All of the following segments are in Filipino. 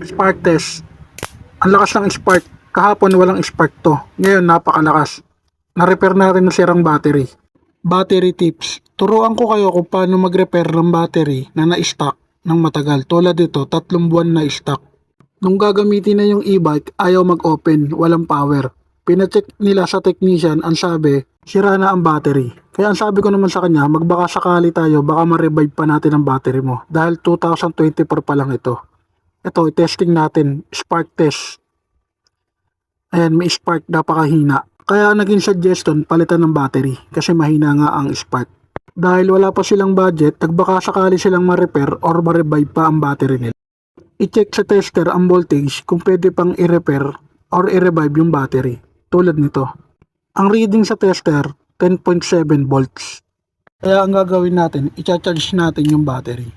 Spark test. Ang lakas ng spark. Kahapon walang spark to. Ngayon napakalakas. Na-repair natin na sirang battery. Battery tips. Turuan ko kayo kung paano mag-repair ng battery na na-stock ng matagal. Tulad dito, 3 buwan na stock. Nung gagamitin na yung e-bike, ayaw mag-open, walang power. Pinacheck nila sa technician, ang sabi, sira na ang battery. Kaya ang sabi ko naman sa kanya, magbaka sakali tayo, baka ma-revive pa natin ang battery mo. Dahil 2024 pa lang ito. Ito, testing natin, spark test. Ayan, may spark, napakahina. Kaya naging suggestion, palitan ng battery. Kasi mahina nga ang spark. Dahil wala pa silang budget, nagbaka sakali silang ma-repair or ma-revive pa ang battery nila. I-check sa tester ang voltage kung pwede pang i-repair or i-revive yung battery. Tulad nito. Ang reading sa tester, 10.7 volts. Kaya ang gagawin natin, i-charge natin yung battery.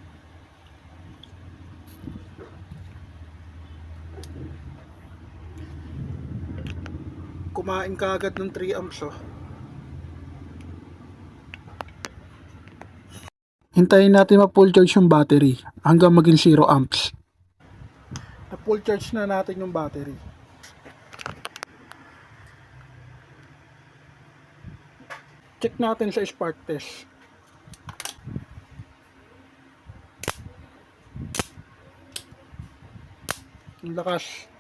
Kumain ka agad ng 3 amps oh. Hintayin natin ma-full charge yung battery hanggang maging 0 amps. Na-full charge na natin yung battery. Check natin sa spark test. Ang lakas.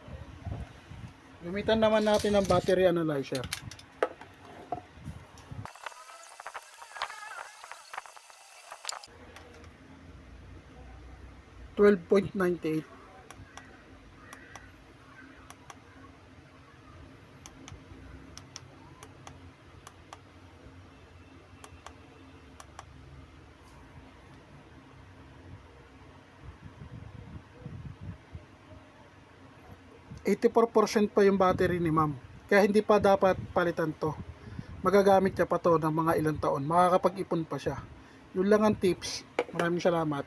Gamitan naman natin ang battery analyzer. $12.98. %84% pa yung battery ni ma'am. Kaya hindi pa dapat palitan to. Magagamit niya pa to ng mga ilang taon. Makakapag-ipon pa siya. Yun lang ang tips. Maraming salamat.